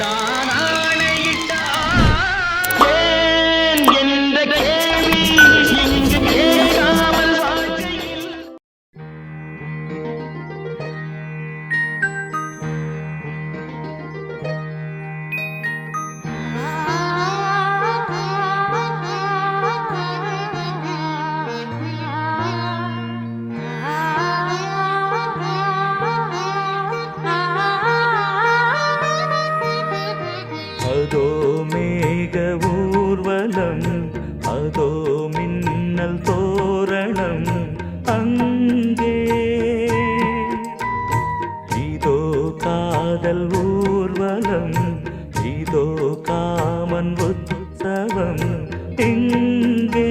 நான் ஏன் என்ற கேள்வி இங்கு கேட்காமல் வாழ்க்கையில் அதோ மேக ஊர்வலம், அதோ மின்னல் தோரணம் அங்கே, இதோ காதல் ஊர்வலம், இதோ காமன் உற்சவம் இங்கே.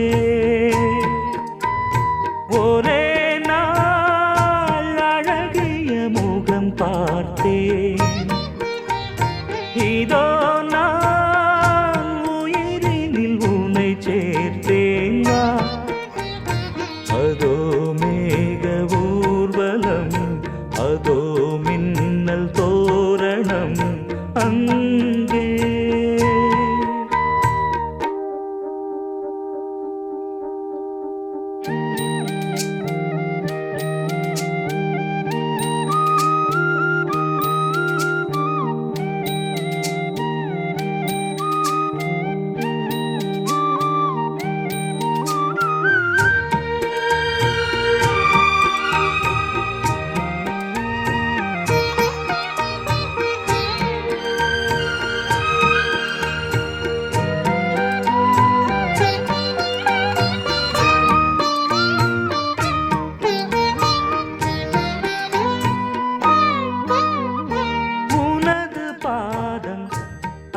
ஒரே நாள் அழகிய முகம் பார்த்தேன், இதோ நான் உயிரினில் உன்னை சேர்த்தேன். அதோ மேக ஊர்வலம், அதோ மின்னல் தோரணம் அங்கே.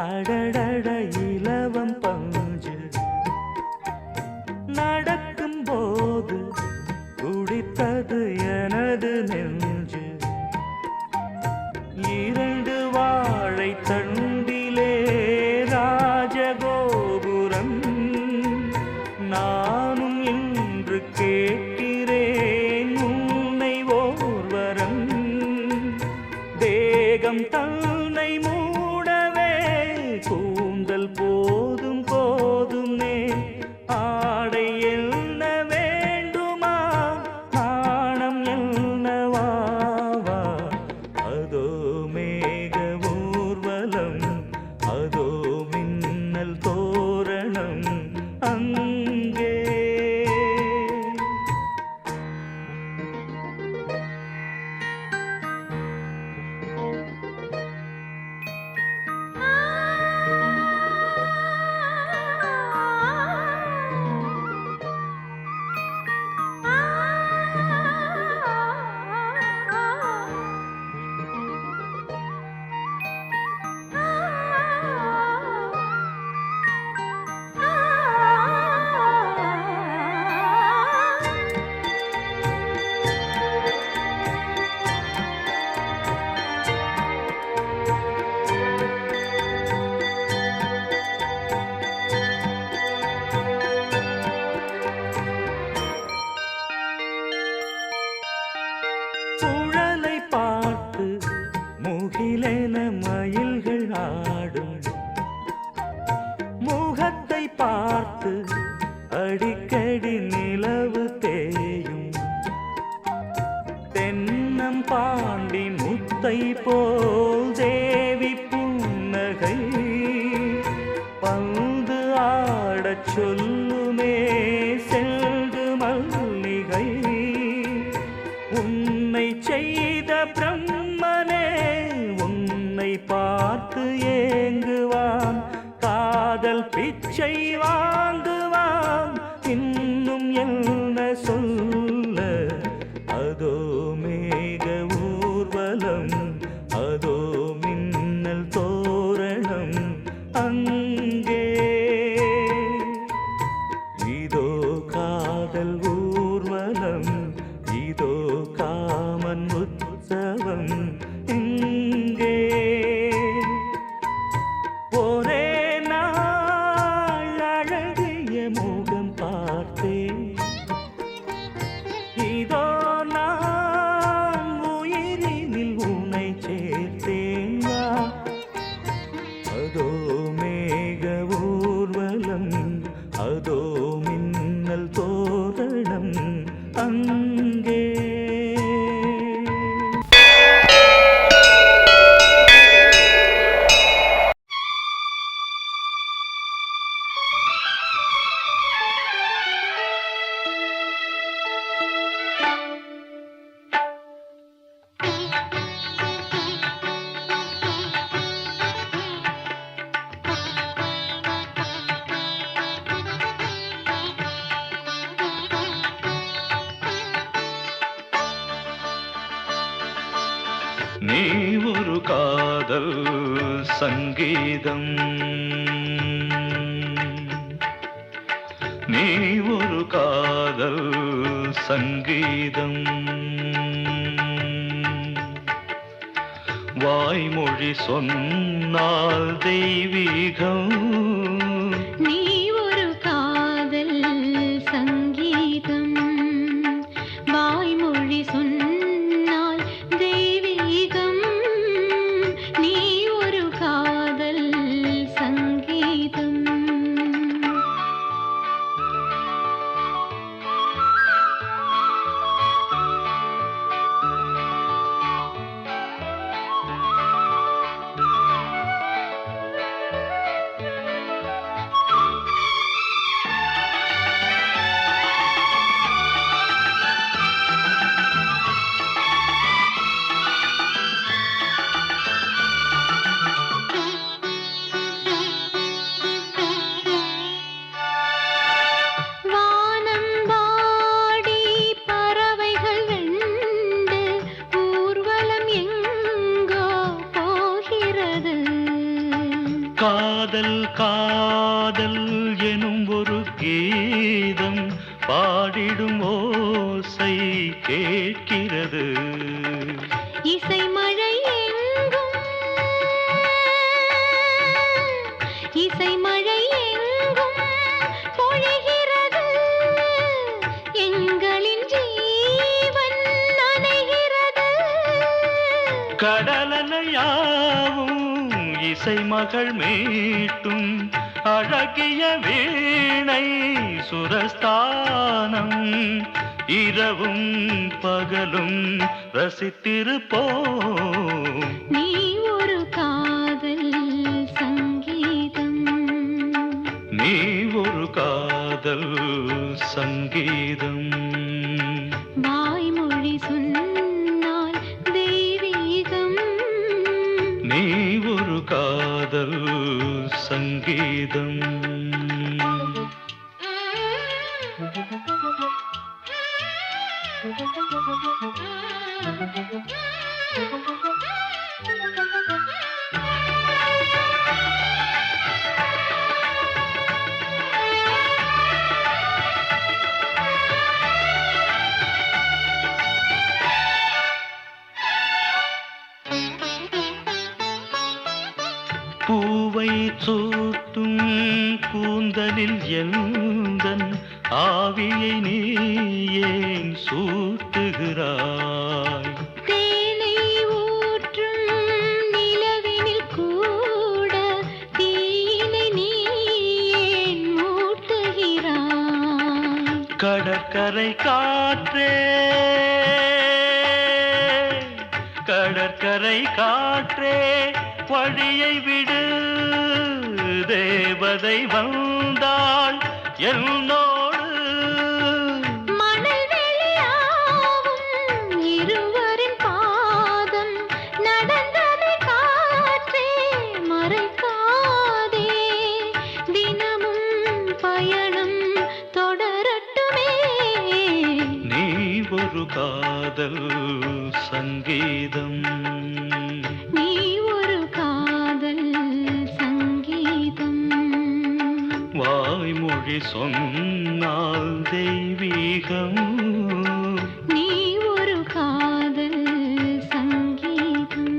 அடடட இலவம் பஞ்சு நடக்கும் போது குடித்தது எனது நெஞ்சு. இரண்டு வாழை தண்டிலே ராஜகோபுரம், நானும் இன்று கேட்கிறேன் உன்னை ஓர்வரம். தேகம் தன்னை மூடவே கூந்தல் போதும் போதுமே, ஆடை என்ன வேண்டுமா நாணம் என்னவாவா. அதோ மேக ஊர்வலம், அதோ மின்னல் தோரணம் அங்கே. குழலை பார்த்து முகிலென மயில்கள் ஆடும், முகத்தை பார்த்து அடிக்கடி நிலவு தேயும். தென்னம் பாண்டி முத்தை போல் தேவி புன்னகை, பந்து ஆடச் சொல்லுமே செல்து மல்லிகை. உன்னை செய்த பிரம்மனே உன்னை பார்த்து ஏங்குவான், காதல் பிச்சை வாங்குவான், இன்னும் என்ன சொல்ல. அதோ மேக ஊர்வலம், அதோ மின்னல் தோரணம் அங்கே. இதோ காதல் ஊர்வலம், இதோ காமன் உற்சவம் இங்கே. ஒரே நாள் அழகிய முகம் பார்த்தேன், சங்கீதம் நீ ஒரு காதல் சங்கீதம் வாய்மொழி சொன்னால் தெய்வீகம் நீ ஒரு காதல் சங்கீதம் வாய்மொழி சொன்னால் தெய்வீகம் நீ ஒரு காதல் சங்கீதம் காதல் காதல் எனும் ஒரு கீதம் பாடிடும் ஓசை கேட்கிறது இசை மழை எங்கும் இசை மழை எங்கும் பொழிகிறது எங்களின் ஜீவன் நனைகிறது கடலலையாவும் இசை மகள் மீட்டும் அழகிய வீணை சுரஸ்தானம் இரவும் பகலும் ரசித்திருப்போம் நீ ஒரு காதல் சங்கீதம் நீ ஒரு காதல் சங்கீதம் வாய்மொழி சொன்னால் தெய்வீகம் நீ ஒரு காதல் சங்கீதம் பூவை சூட்டும் கூந்தலில் எந்தன் ஆவியை நீ ஏன் சூட்டுகிறாய் தேனை ஊற்றும் நிலவினில் கூட தீயினை நீ ஏன் மூட்டுகிறாய் கடற்கரை காற்றே கடற்கரை காற்றே வழியை விடு தேவதை வந்தாள் என்னோடு மணல் வெளியாகும் இருவரின் பாதம் நடந்ததை காற்றே மறைக்காதே தினமும் பயணம் தொடரட்டுமே நீ ஒரு காதல் சங்கீதம் நீ ஒரு காதல் சங்கீதம் வாய்மொழி சொன்னால் தெய்வீகம் நீ ஒரு காதல் சங்கீதம்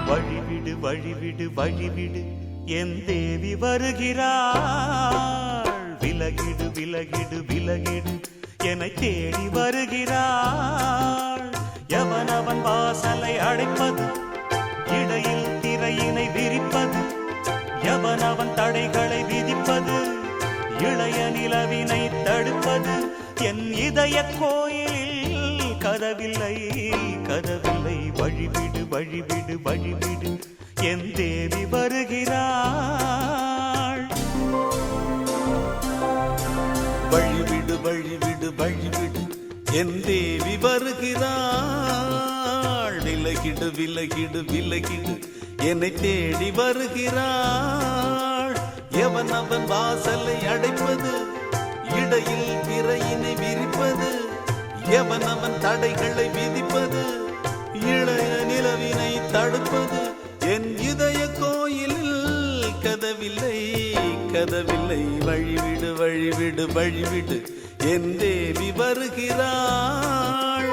வழிவிடு வழிவிடு வழிவிடு என் தேவி வருகிறாள் விலகிடு விலகிடு விலகிடு என்னை தேடி வருகிறாள் எவனவன் வாசலை அடைப்பது இடையில் திரையினை விரிப்பது எவனவன் தடைகளை விதிப்பது இளைய நிலவினை தடுப்பது என் இதய கோயிலில் கதவில்லை கதவில்லை வழிவிடு வழிவிடு வழிவிடு என் தேவி வருகிறாள் வழிவிடு வழிவிடு வழிவிடு என் தேவி வருகிறாள். விலகிடு விலகிடு விலகிடு என்னை தேடி வருகிறாள். எவன் அவன் வாசலை அடைப்பது, இடையில் திரையினை விரிப்பது, எவன் அவன் தடைகளை விதிப்பது, இளைய நிலவினை தடுப்பது, என் இதய கோயிலில் கதவில்லை கதவில்லை. வழிவிடு வழிவிடு வழிவிடு என் தேவி வருகிறாள்.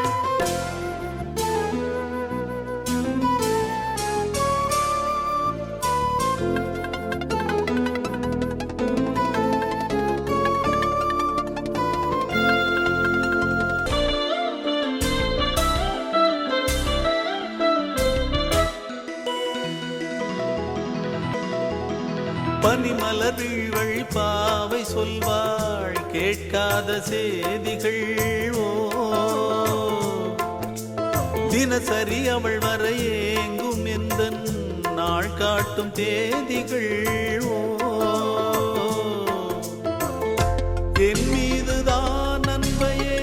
பனிமலர்கள் வழி பாவை சொல்வாள் கேட்காத செய்திகள். ஓ தினசரி அவள் வர ஏங்கும் எந்த நாள் காட்டும் தேதிகள். ஓ என் மீதுதான் அன்பையே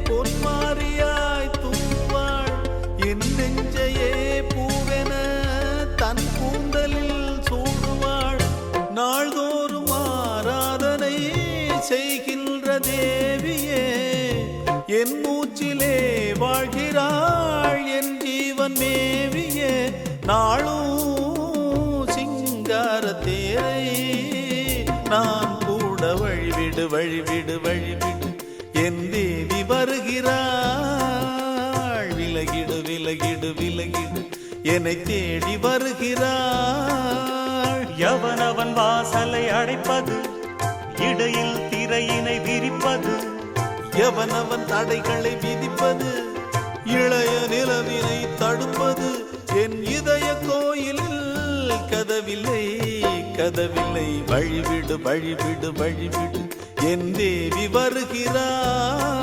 பொன்மாரியாய் தூவாள். என் நெஞ்சையே பூவென தன் கூந்தலில் சூடுவாள். நாள்தோறும் ஆராதனை செய்கின்ற தேவியே என் மூச்சிலே வாழ்கிறாள். என் ஜீவன் மேவியே நாளும் சிங்கார தேரை நான் கூட. வழிவிடு வழிவிடு வழிவிடு என் தேவி வருகிறாள். விலகிடு விலகிடு விலகிடு என்னை தேடி வருகிறாள். எவனவன் வாசலை அடைப்பது, இடையில் திரையினை விரிப்பது, எவனவன் தடைகளை விதிப்பது, இளைய நிலவினை தடுப்பது, என் இதய கோயிலில் கதவில்லை கதவில்லை. வழிவிடு வழிவிடு வழிவிடு என் தேவி வருகிறாள்.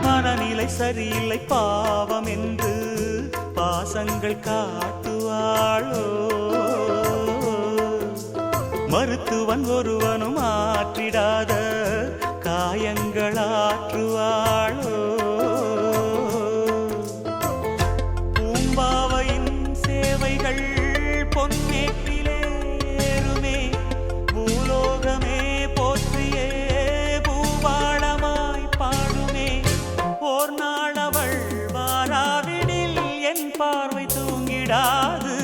மனநிலை சரியில்லை பாவம் என்று பாசங்கள் காட்டுவாளோ. மருத்துவன் ஒருவனும் ஆற்றிடாத காயங்களாற்றுவாளோ. பூம்பாவையின் சேவைகள் பொன்னேற்றிலே ஏறுமே, பூலோகமே போற்றியே பூபாளமாய் பாடுமே. ஓர் நாளவள் வாராவிடில் என் பார்வை தூங்கிடாது.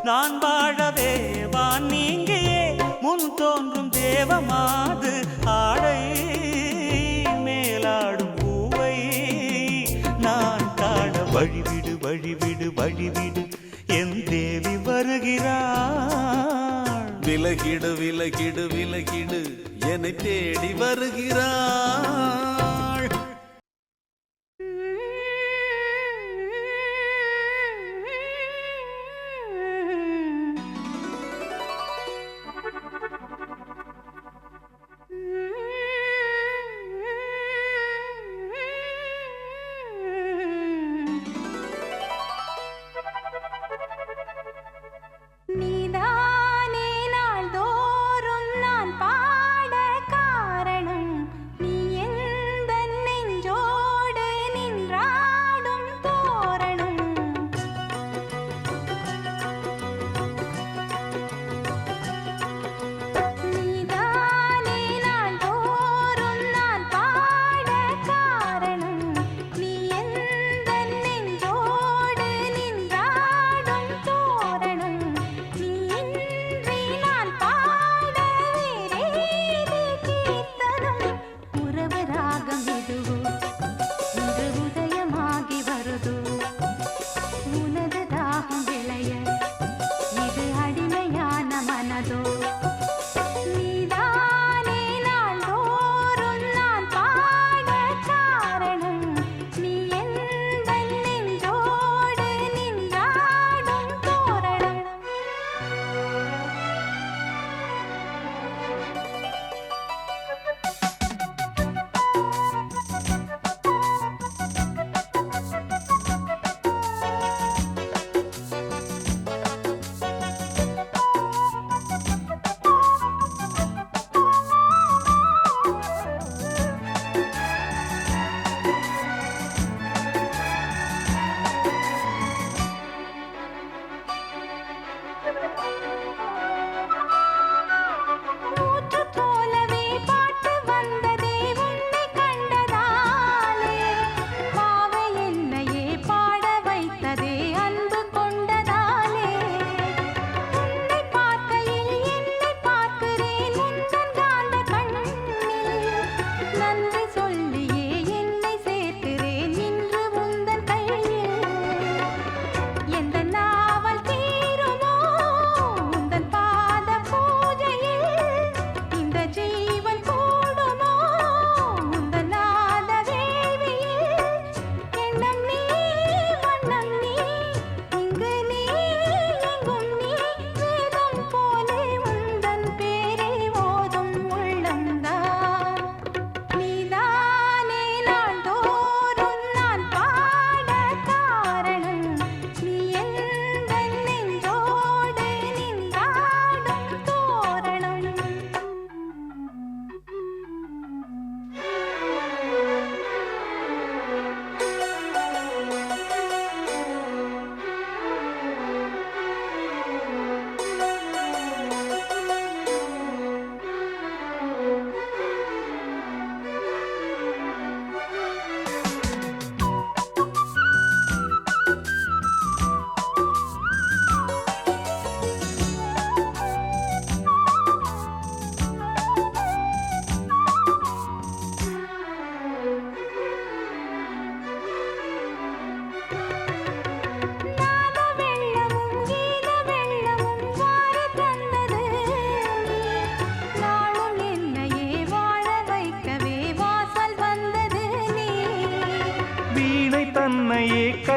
நான் வாழவே வான் நீங்கியே முன் தோன்றும் தேவமாது. ஆடை மேலாடும் பூவை நான் காண. வழிவிடு வழிவிடு வழிவிடு என் தேவி வருகிறாள். விலகிடு விலகிடு விலகிடு என்னை தேடி வருகிறாள். நீதானே நாள்தோறும் நான் பாட காரணம். நீ எந்த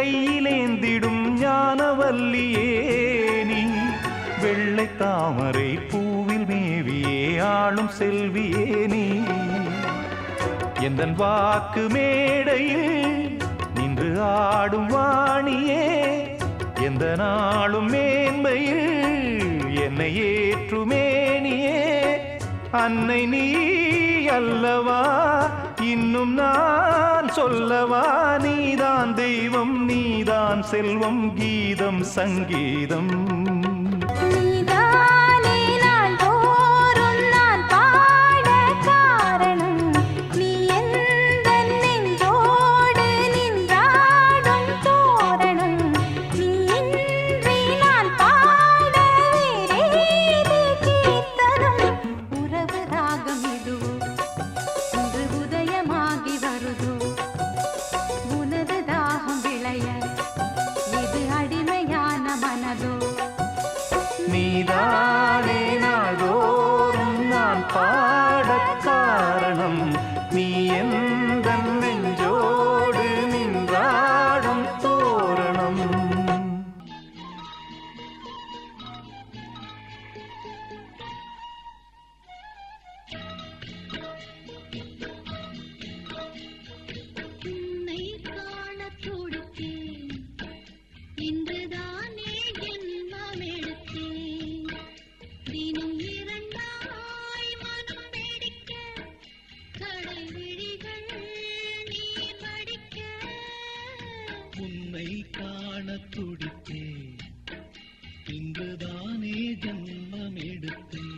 கையிலேந்திடும் ஞானவல்லியே நீ வெள்ளை தாமரை பூவில் மேவியே ஆளும் செல்வியே நீ எந்தன் வாக்கு மேடையில் நின்று ஆடும் வாணியே எந்த நாளும் மேன்மையில் என்னை ஏற்றுமேனியே அன்னை நீ அல்லவா இன்னும் நான் சொல்லவா நீதான் தெய்வம் நீதான் செல்வம் கீதம் சங்கீதம் நீதானே நாள்தோறும் நான் பாட காரணம் நீ எந்தன் நெஞ்சோடு நின்றாடும் தோரணம் நீ இன்றி நான் பாட வேறேது கீர்த்தனம் உறவு ராகம் இதுவோ இன்று உதயமாகி வருதோ உனது தாகம் விளைய இது அடிமையான மனதோ நீதானே நாள்தோறும் நான் பாடக் காரணம் நீ எந்தன் நெஞ்சோடு நின்றாடும் தோரணம் உன்னை காணத் துடித்தேன் இன்றுதானே ஜென்மமெடுத்தேன் தினம் இரண்டாய் மனம் வெடிக்க கடல் விழிகள் நீர் வடிக்க உன்னை காண துடித்தேன் இன்றுதானே ஜன்மம் எடுத்தேன்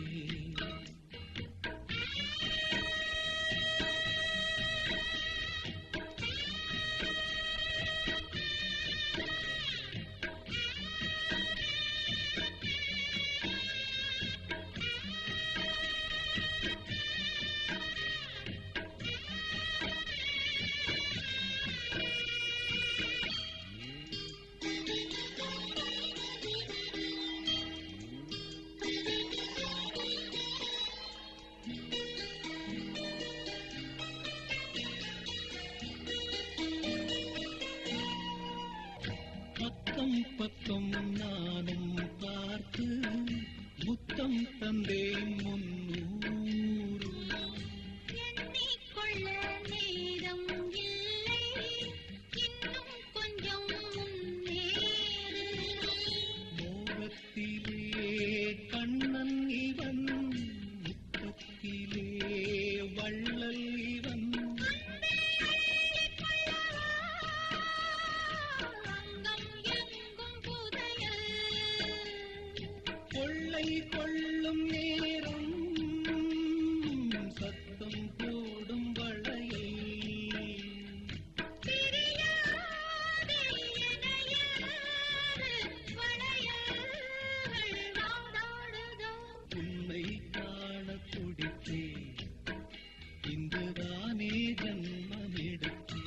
பக்கம் பக்கம் நானும் பார்த்து முத்தம் தந்தேன் முன்னூறு எண்ணிக்கொள்ள நேரம் இல்லை இன்னும் கொஞ்சம் முன்னேறு மோகத்திலே கண்ணன் இவன் முத்தத்திலே வள்ளல் இவன் அங்கம் எங்கும் புதையல் கொள்ளை கொள்ளும் நேரம் சத்தம் போடும் வளையல் பிரியாதே எனையாறு வளையல்கள் வாடாடுதோ உன்னை காண துடித்தேன் இன்றுதானே ஜன்மம் எடுத்தேன்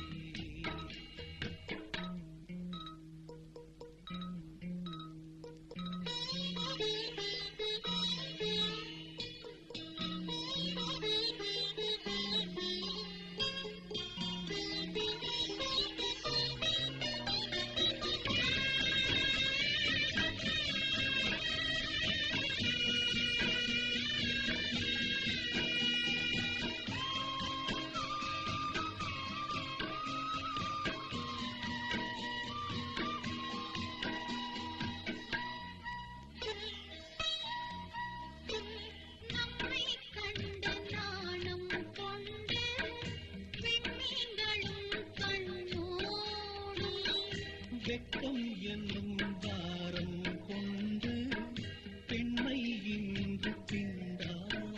நம்மை கண்ட நாணம் கொண்டு விண்மீன்களும் கண்ணோடு வெட்கம் என்னும் வாரம் கொண்டு பெண்மை இன்று திண்டாடும்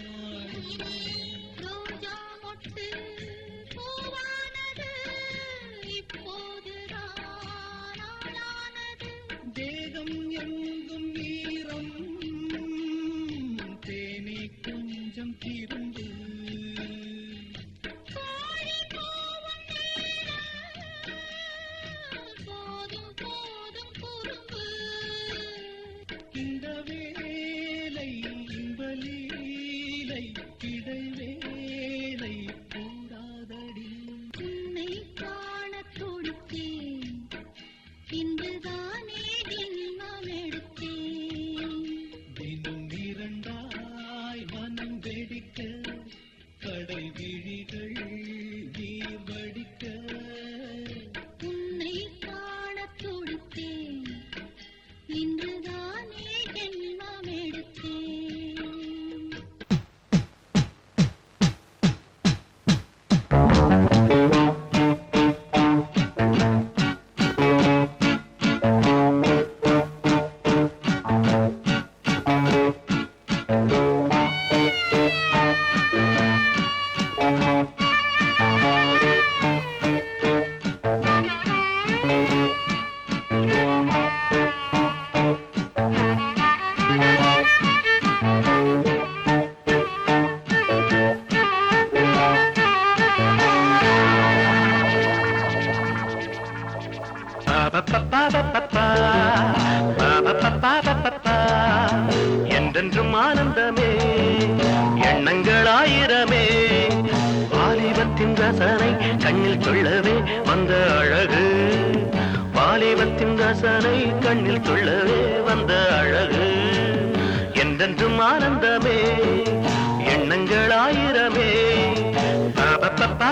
ரோஜா மொட்டு பூவானது இப்போதுதான் ஆளானது தேகம் எங்கும் ஈரம் தேனி கொஞ்சம் திருந்து கோழி கூவும் நேரம் போதும் போதும் குறும்பு இந்த வேலை இன்பலீலை இடைவேளை கூடாதடி உன்னை காணத் துடித்தேன் இன்றுதானே ஜென்மம் எடுத்தேன். என்றென்றும் ஆனந்தமே எண்ணங்கள் ஆயிரமே வாலிபத்தின் ரசனை கண்ணில் சொல்லவே வந்த அழகு வாலிபத்தின் ரசனை கண்ணில் சொல்லவே வந்த அழகு என்றென்றும் ஆனந்தமே எண்ணங்கள் ஆயிரமே பாபப்பா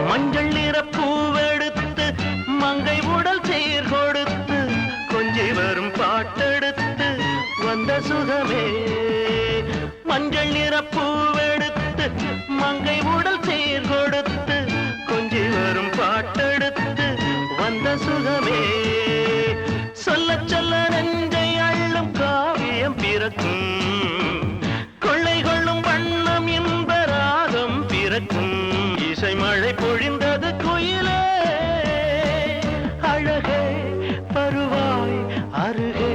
மஞ்சள் நிற பூவெடுத்து மங்கை உடல் சீர் கொடுத்து கொஞ்சி வரும் பாட்டெடுத்து வந்த சுகமே மஞ்சள் நிற பூவெடுத்து மங்கை உடல் சீர் கொடுத்து கொஞ்சி வரும் பாட்டெடுத்து வந்த சுகமே சொல்ல சொல்ல நெஞ்சை அள்ளும் காவியம் பிறக்கும் கொள்ளை கொள்ளும் வண்ணம் இன்ப ராகம் பிறக்கும் இசை மழை பொழிந்தது குயிலே அழகே பருவாய் அருகே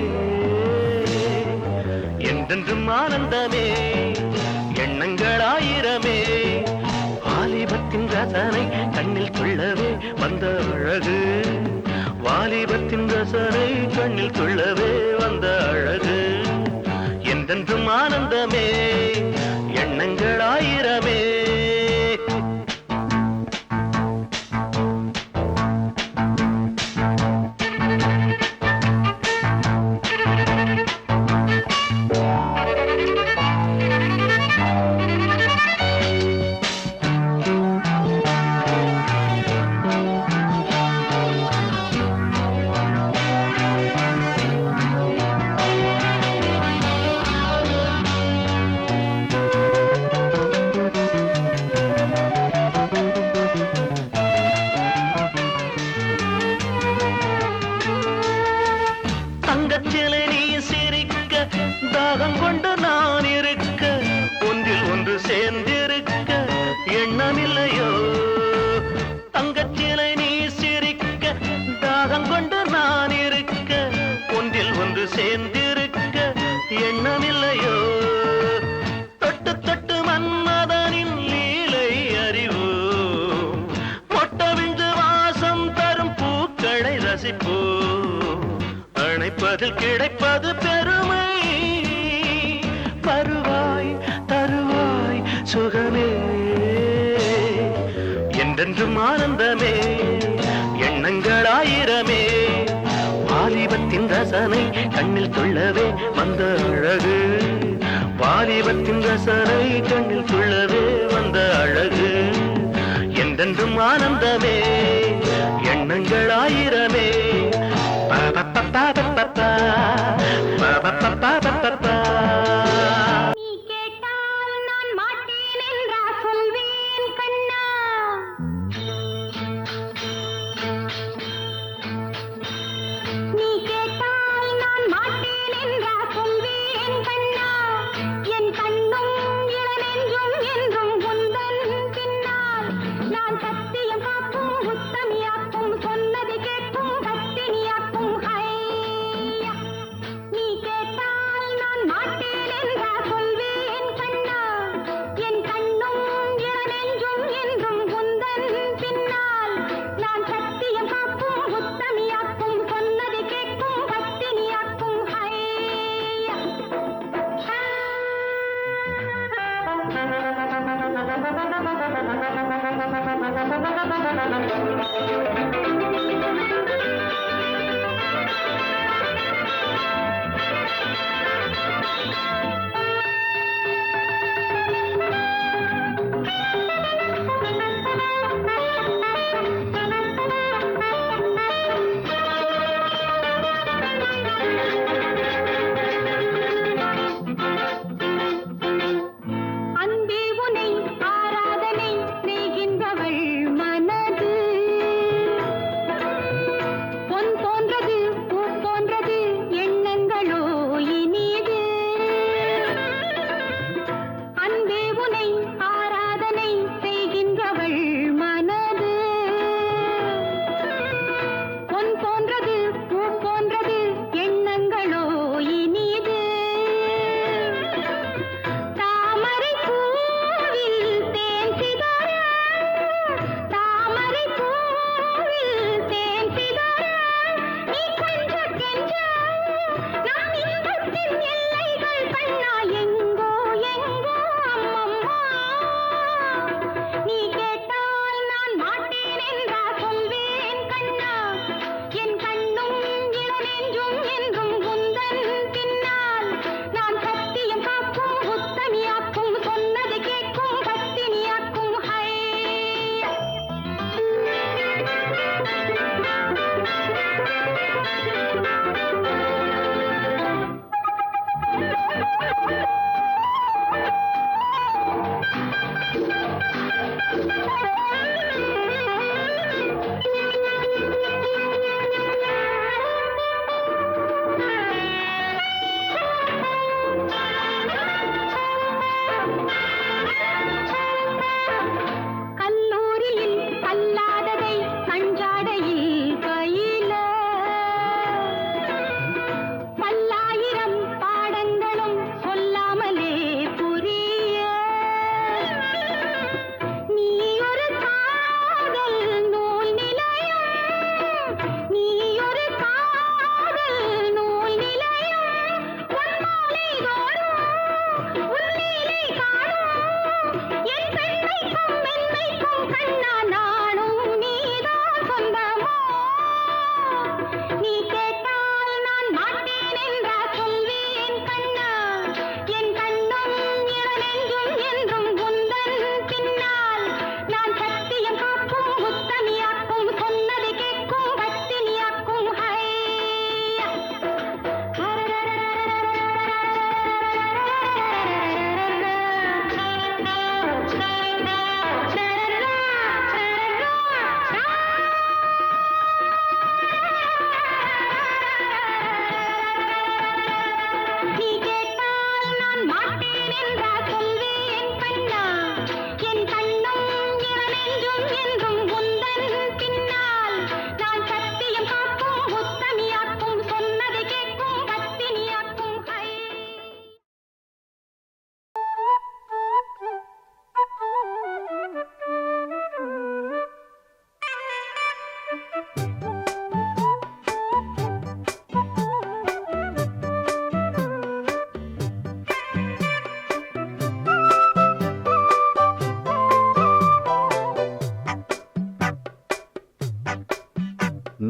என்றென்றும் ஆனந்தமே எண்ணங்கள் ஆயிரமே வாலிபத்தின் ரசனை கண்ணில் கொள்ளவே வந்த அழகு வாலிபத்தின் ரசனை கண்ணில் கொள்ளவே வந்த அழகு என்றென்றும் ஆனந்தமே எண்ணங்கள் ஆயிரமே தங்கச்சிலை நீ சிரிக்க தாகம் கொண்டு நான் இருக்க ஒன்றில் ஒன்று சேர்ந்திருக்க எண்ணமில்லையோ தங்கச்சிலை நீ சிரிக்க தாகம் கொண்டு நான் இருக்க ஒன்றில் ஒன்று சேர்ந்திருக்க எண்ணமில்லையோ தொட்டு தொட்டு மன்மதனின் லீலை அறிவோம் மொட்டவிழ்ந்து வாசம் தரும் பூக்களை ரசிப்போம் அணைப்பதில் கிடைப்பது பெருமை பருவாய் தருவாய் சுகமே என்றென்றும் ஆனந்தமே எண்ணங்கள் ஆயிரமே வாலிபத்தின் ரசனை கண்ணில் கொள்ளவே வந்த அழகு வாலிபத்தின் ரசனை கண்ணில் கொள்ளவே வந்த அழகு என்றென்றும் ஆனந்தமே எண்ணங்கள் ஆயிரமே நீ கேட்டால் நான் மாட்டேன் என்றா சொல்வேன் கண்ணா நீ கேட்டால் நான் மாட்டேன் என்றா சொல்வேன் கண்ணா என் கண்ணும் இளநெஞ்சும் என்றும் உந்தன் பின்னால் நான் சத்தியம் காக்கும் உத்தமியாக்கும் சொன்னது கேட்கும் பத்தினியாக்கும் நீ கேட்டால் நான் மாட்டேன்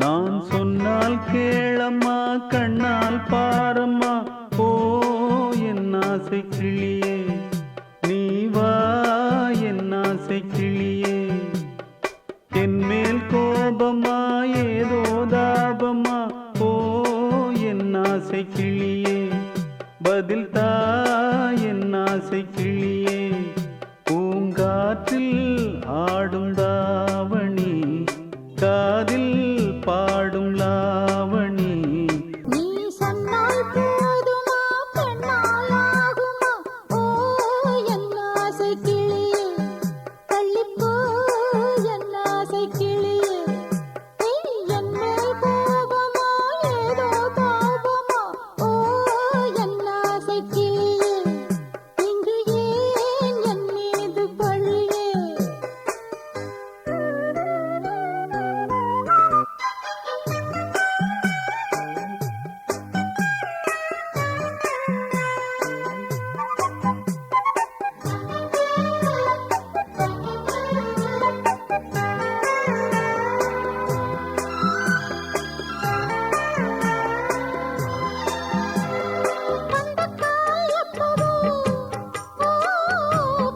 நான் சொன்னால் கேளம்மா கண்ணால் பாரம்மா ஓ என் ஆசை கிளியே நீ வா என் ஆசை கிளியே என் மேல் கோபமா ஏதோ தாபமா ஓ என் ஆசை கிளியே பதில் தா என் ஆசை கிளியே பூங்காற்றில் ஆடும் தாவணி காதில் பாடும் லாவணி நீ சொன்னால் போதுமா பெண்ணால் ஆகுமா ஓ என் ஆசை கிளியே தள்ளிப்போ என் ஆசை கிளியே என் மேல் கோபமா ஏதோ தாபமா ஓ என் ஆசை கிளியே இங்கு ஏன் என் மீது பழியே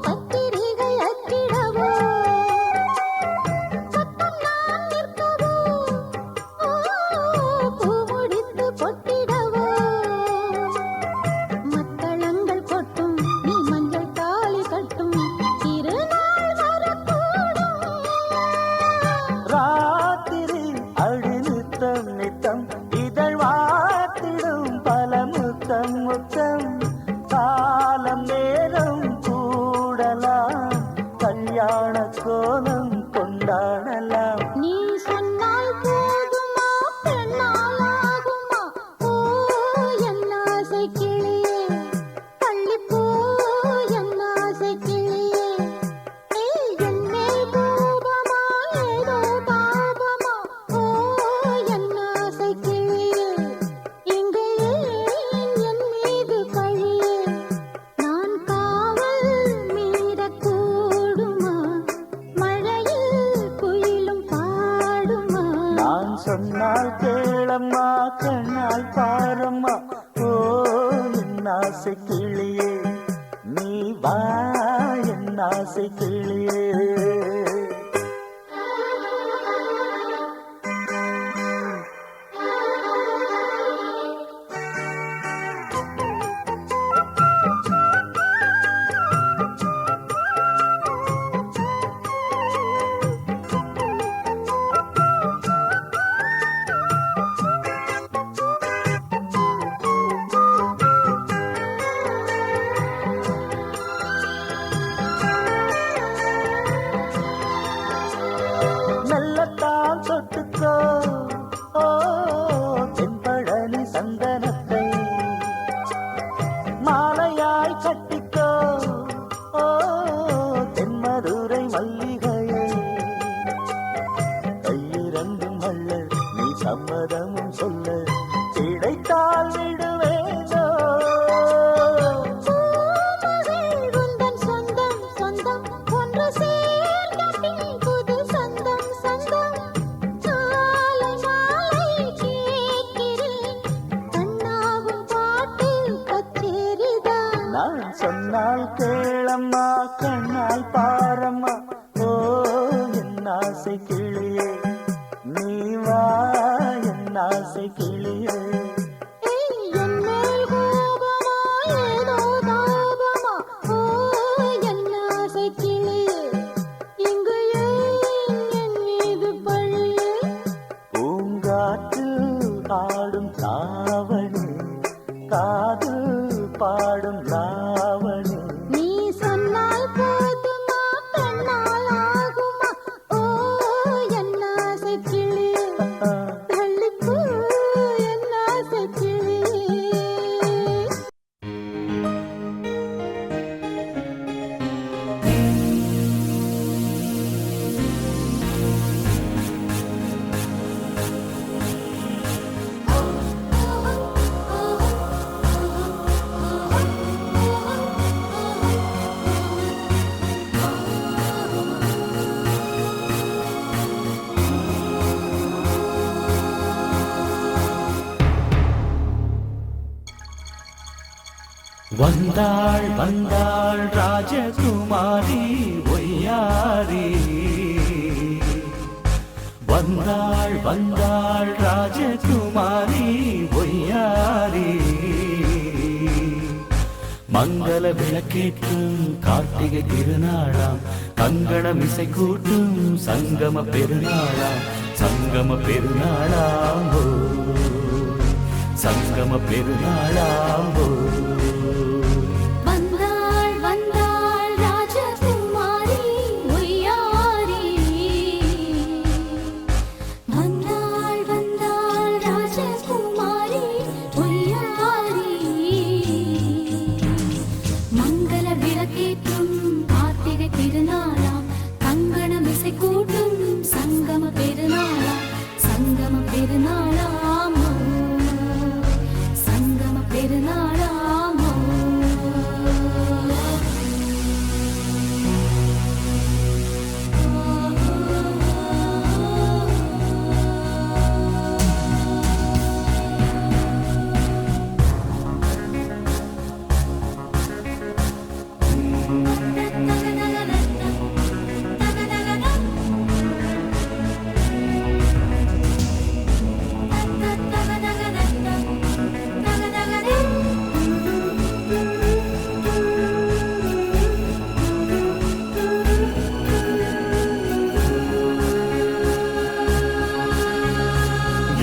பத்திரிகை அச்சிடவோ சத்தம் நான் நிற்கவோ பூ முடித்து கொட்டிடவோ மத்தளங்கள் கொட்டும் நீ மஞ்சள் தாலி கட்டும் திருநாள் வரக்கூடும் ராத்திரி அடி நித்தம் நித்தம் இதழ் வாத்திடும் பல முத்தம் முத்தம் காலம் நேரம் கூடலாம் கல்யாண கோலம் கொண்டாடலாம் நீ சொன்னால் போதுமா பெண்ணால் ஆகுமா ஓ என் ஆசை கிளியே தள்ளிப்போ என் ஆசை கிளியே என் மேல் கோபமா ஏதோ தாபமா ஓ என் ஆசை கிளியே இங்கு ஏன் என் மீது பழியே நான் காவல் மீறக்கூடுமா மழையில் குயிலும் பாடுமா நான் சொன்னால் கேளம்மா கண்ணால் பாரம்மா ஓ என் ஆசை கிளியே நீ வா என் ஆசை கிளியே மெல்லத்தான் தொட்டுக்கோ ஓ தென்பழனி சந்தனத்தை மாலையாய் கட்டிக்கோ ஓ தென்மதுரை மல்லிகையை கையிரண்டும் அல்ல நீ சம்மதமும் சொல்ல கிடைத்தால் விடுவேனோ பூமகள் உந்தன் சொந்தம் சொந்தம் ஒன்று சேர்ந்த பின் புது சொந்தம் சொந்தம் மாலை மாலை கேட்கிறேன் கண்ணாவும் பாட்டு கச்சேரிதான் நான் சொன்னால் கேளம்மா கண்ணால் பாரம்மா ஓ என் ஆசை கிளியே நீ வா என் ஆசை கிளியே என் மேல் கோபமா ஏதோ தாபமா ஓ என் ஆசை கிளியே இங்கு ஏன் என் மீது பழியே பூங்காற்றில் ஆடும் தாவணி காதில் பாடும் லாவணி நீ சொன்னால் போதுமா பெண்ணால் ஆகுமா ஓ என் ஆசை கிளியே தள்ளிப்போ என் ஆசை கிளியே வந்தாள் வந்தாள் ராஜகுமாரி ஒய்யாரி வந்தாள் வந்தாள் ராஜகுமாரி ஒய்யாரி மங்கள விளக்கேற்றும் கார்த்திகை திருநாளாம் கங்கணம் இசை கூட்டும் சங்கம பெருநாளாம் சங்கம பெருநாளாம் ஓ சங்கம பெருநாளாம் ஓ வந்தாள் வந்தாள் ராஜகுமாரி ஒய்யாரி வந்தாள் வந்தாள் ராஜகுமாரி ஒய்யாரி மங்கள விளக்கேற்றும் கார்த்திகை திருநாளாம் கங்கணம் இசை கூட்டும் சங்கம பெருநாளாம் சங்கம பெருநாளாம் சங்கம பெருநாளாம்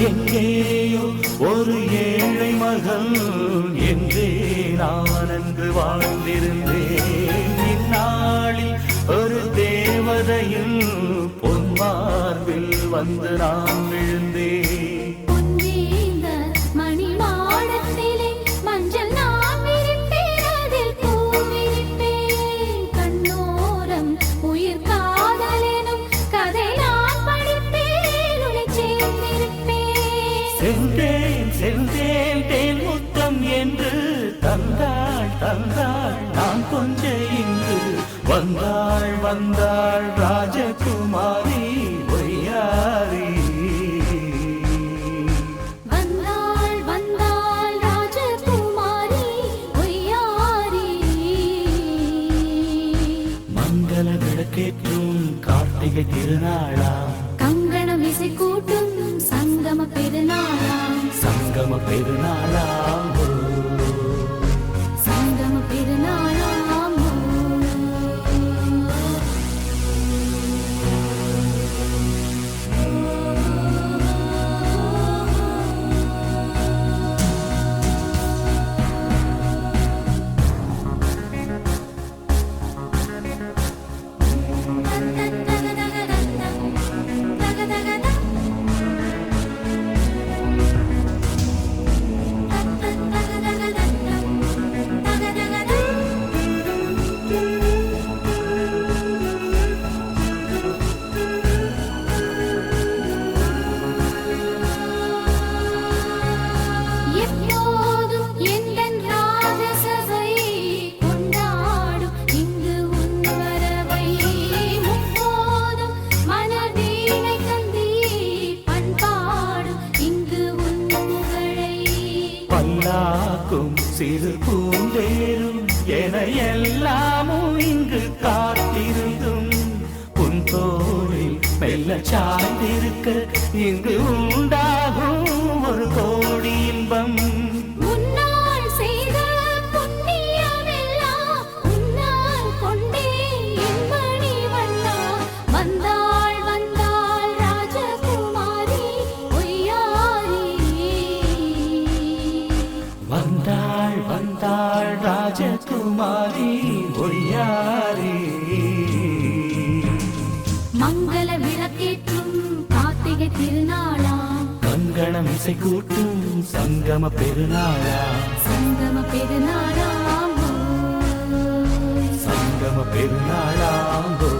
எங்கேயோ ஒரு ஏழை மகள் என்றே நான் அன்று வாழ்ந்திருந்தேன் இந்நாளில் ஒரு தேவதையில் பொன்மார்பில் வந்து நான் விழுந்தேன் பொன்னேந்த மணி மாடத்திலே மஞ்சள் நான் விரிப்பேன் அதில் பூ விரிப்பேன் கண்ணோரம் உயிர் காதலெனும் கதை நான் படிப்பேன் உன்னை சேர்ந்திருப்பேன் சென்றேன் சென்றேன் தேன் முத்தம் என்று தந்தாள் தந்தாள் நான் கொஞ்ச இங்கு வந்தாள் வந்தாள் ராஜகுமாரி ஒய்யாரி வந்தாள் வந்தாள் ராஜகுமாரி ஒய்யாரி மங்கள விளக்கேற்றும் கார்த்திகை திருநாளாம் கங்கணம் இசை கூட்டும் சங்கம பெருநாளாம் சங்கம பெருநாளாம் ஓ. சங்கம பெருநாளாம் எப்போதும் எந்தன் ராஜசபை கொண்டாடும் இங்கு உன் வரவை முப்போதும் மனதீனை தந்தி பண்பாடும் இங்கு உன் புகழை பல்லாக்கும் சிறு பூந்தேரும் என எல்லாமும் இங்கு காத்திருந்தும் உன் தோளில் மெல்ல சாய்ந்திருக்க இங்கு உண்டாகும் ஒரு கோடி இன்பம் முன்னால் செய்த புண்ணியமெல்லாம் உன்னால் கொண்டேன் என் மணி வண்ணா வந்தாள் வந்தாள் ராஜகுமாரி ஒய்யாரி வந்தாள் வந்தாள் ராஜகுமாரி ஒய்யாரி மங்கள விளக்கேற்றும் கார்த்திகை திருநாளாம் கங்கணம் இசை கூட்டும் சங்கம பெருநாளாம் சங்கம பெருநாளாம் சங்கம பெருநாளாம் ஓ.